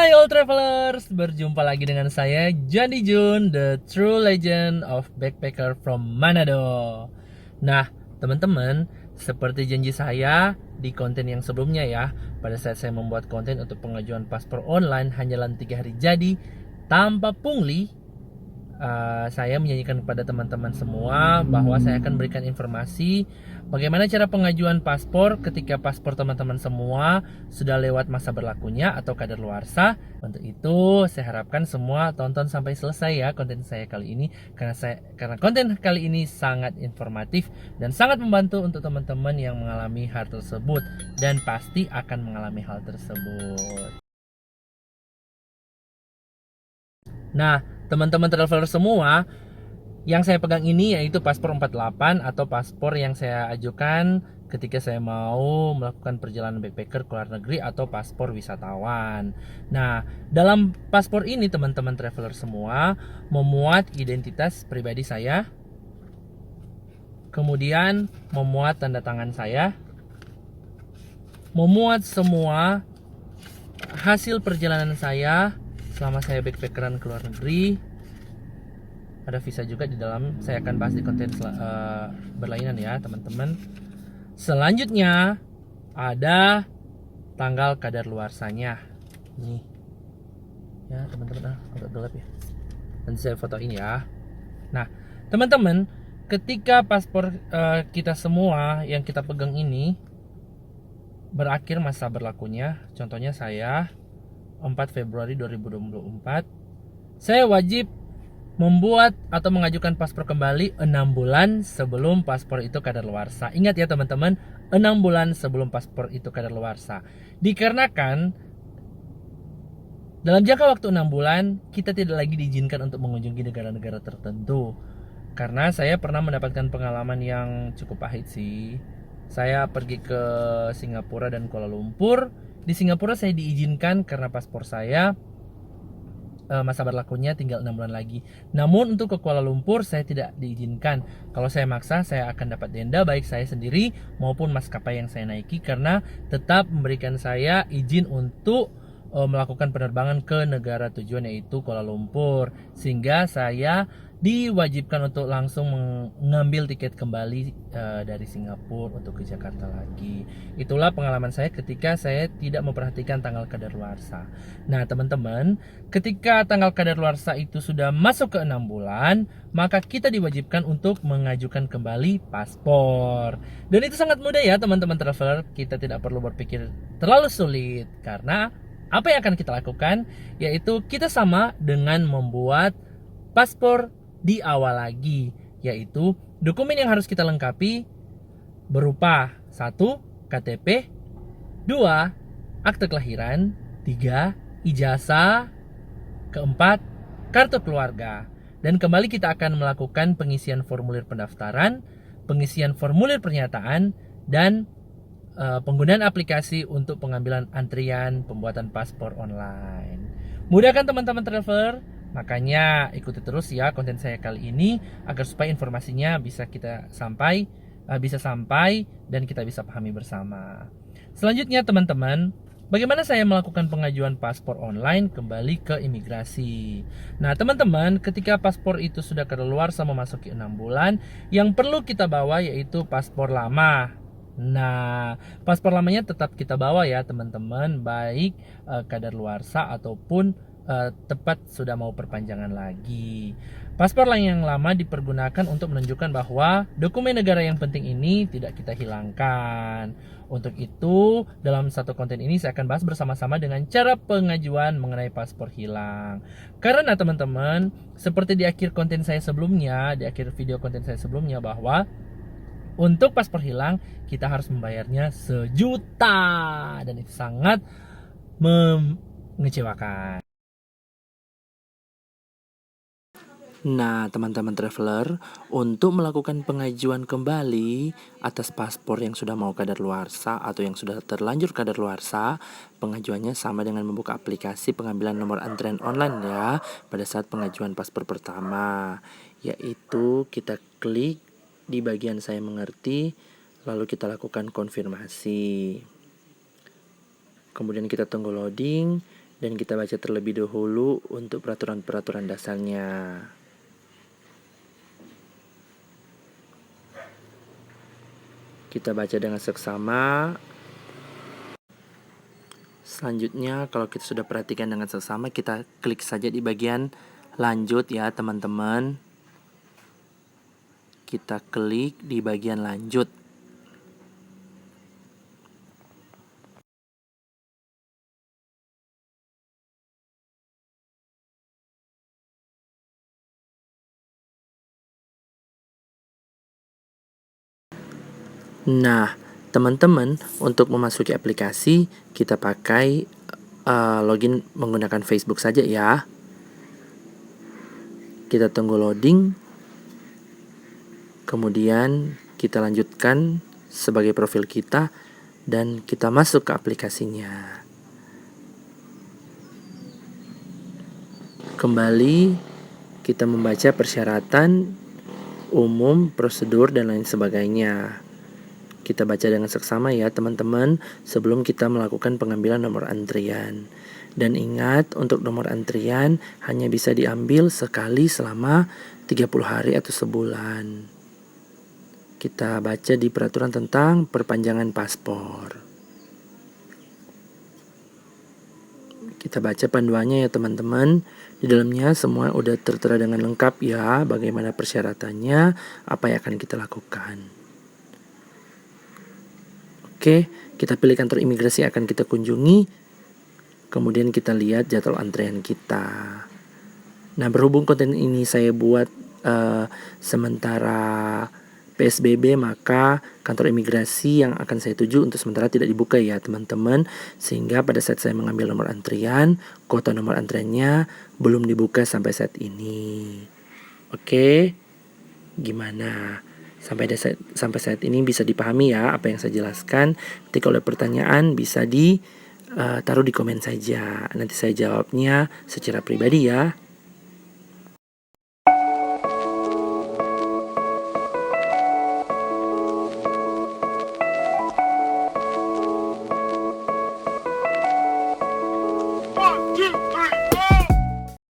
Hai all travelers, berjumpa lagi dengan saya Jadi Jun, the true legend of backpacker from Manado. Nah, teman-teman, seperti janji saya di konten yang sebelumnya ya, pada saat saya membuat konten untuk pengajuan paspor online hanya dalam 3 hari jadi tanpa pungli, saya menyanyikan kepada teman-teman semua bahwa saya akan berikan informasi bagaimana cara pengajuan paspor ketika paspor teman-teman semua sudah lewat masa berlakunya atau kadaluarsa. Untuk itu, saya harapkan semua tonton sampai selesai ya konten saya kali ini karena konten kali ini sangat informatif dan sangat membantu untuk teman-teman yang mengalami hal tersebut dan pasti akan mengalami hal tersebut. Nah, teman-teman traveler semua, yang saya pegang ini yaitu paspor 48 atau paspor yang saya ajukan ketika saya mau melakukan perjalanan backpacker ke luar negeri atau paspor wisatawan. Nah, dalam paspor ini teman-teman traveler semua memuat identitas pribadi saya, kemudian memuat tanda tangan saya, memuat semua hasil perjalanan saya selama saya backpackeran ke luar negeri. Ada visa juga di dalam, saya akan bahas di konten berlainan ya teman-teman. Selanjutnya ada tanggal kadaluarsanya nih ya teman-teman, agak gelap ya, nanti saya foto ini ya. Nah teman-teman, ketika paspor kita semua yang kita pegang ini berakhir masa berlakunya, contohnya saya 4 Februari 2024, saya wajib membuat atau mengajukan paspor kembali 6 bulan sebelum paspor itu kadaluarsa. Ingat ya teman-teman, 6 bulan sebelum paspor itu kadaluarsa. Dikarenakan dalam jangka waktu 6 bulan kita tidak lagi diizinkan untuk mengunjungi negara-negara tertentu. Karena saya pernah mendapatkan pengalaman yang cukup pahit sih. Saya pergi ke Singapura dan Kuala Lumpur. Di Singapura saya diizinkan karena paspor saya masa berlakunya tinggal 6 bulan lagi. Namun untuk ke Kuala Lumpur saya tidak diizinkan. Kalau saya maksa, saya akan dapat denda baik saya sendiri maupun maskapai yang saya naiki karena tetap memberikan saya izin untuk melakukan penerbangan ke negara tujuan yaitu Kuala Lumpur, sehingga saya diwajibkan untuk langsung mengambil tiket kembali dari Singapura untuk ke Jakarta lagi. Itulah pengalaman saya ketika saya tidak memperhatikan tanggal kadaluarsa. Nah teman-teman, ketika tanggal kadaluarsa itu sudah masuk ke 6 bulan, maka kita diwajibkan untuk mengajukan kembali paspor. Dan itu sangat mudah ya teman-teman traveler, kita tidak perlu berpikir terlalu sulit karena apa yang akan kita lakukan yaitu kita sama dengan membuat paspor di awal lagi, yaitu dokumen yang harus kita lengkapi berupa 1. KTP, 2. Akte kelahiran, 3. Ijazah, keempat, kartu keluarga. Dan kembali kita akan melakukan pengisian formulir pendaftaran, pengisian formulir pernyataan, dan penggunaan aplikasi untuk pengambilan antrian pembuatan paspor online. Mudah kan teman-teman traveler? Makanya ikuti terus ya konten saya kali ini agar supaya informasinya bisa sampai dan kita bisa pahami bersama. Selanjutnya teman-teman, bagaimana saya melakukan pengajuan paspor online kembali ke imigrasi? Nah teman-teman, ketika paspor itu sudah kadaluarsa memasuki 6 bulan, yang perlu kita bawa yaitu paspor lama. Nah, paspor lamanya tetap kita bawa ya teman-teman, baik kadaluarsa ataupun tepat sudah mau perpanjangan lagi. Paspor yang lama dipergunakan untuk menunjukkan bahwa dokumen negara yang penting ini tidak kita hilangkan. Untuk itu, dalam satu konten ini saya akan bahas bersama-sama dengan cara pengajuan mengenai paspor hilang. Karena teman-teman, seperti di akhir konten saya sebelumnya, di akhir video konten saya sebelumnya bahwa untuk paspor hilang kita harus membayarnya 1 juta dan itu sangat mengecewakan. Nah, teman-teman traveler, untuk melakukan pengajuan kembali atas paspor yang sudah mau kadaluarsa atau yang sudah terlanjur kadaluarsa, pengajuannya sama dengan membuka aplikasi pengambilan nomor antrian online ya pada saat pengajuan paspor pertama, yaitu kita klik di bagian saya mengerti, lalu kita lakukan konfirmasi. Kemudian kita tunggu loading Dan kita baca terlebih dahulu untuk peraturan-peraturan dasarnya. Kita baca dengan seksama. Selanjutnya, kalau kita sudah perhatikan dengan seksama, kita klik saja di bagian lanjut ya teman-teman. Kita klik di bagian lanjut. Nah, teman-teman, untuk memasuki aplikasi, kita pakai login menggunakan Facebook saja ya. Kita tunggu loading. Kemudian kita lanjutkan sebagai profil kita dan kita masuk ke aplikasinya. Kembali kita membaca persyaratan umum, prosedur dan lain sebagainya. Kita baca dengan seksama ya teman-teman sebelum kita melakukan pengambilan nomor antrian. Dan ingat, untuk nomor antrian hanya bisa diambil sekali selama 30 hari atau sebulan. Kita baca di peraturan tentang perpanjangan paspor. Kita baca panduannya ya teman-teman. Di dalamnya semua udah tertera dengan lengkap ya, bagaimana persyaratannya, apa yang akan kita lakukan. Oke, kita pilih kantor imigrasi yang akan kita kunjungi. Kemudian kita lihat jadwal antrean kita. Nah, berhubung konten ini saya buat sementara PSBB, maka kantor imigrasi yang akan saya tuju untuk sementara tidak dibuka ya teman-teman. Sehingga pada saat saya mengambil nomor antrian, kota nomor antriannya belum dibuka sampai saat ini. Oke, gimana? Sampai saat ini bisa dipahami ya apa yang saya jelaskan. Nanti kalau ada pertanyaan bisa taruh di komen saja. Nanti saya jawabnya secara pribadi ya.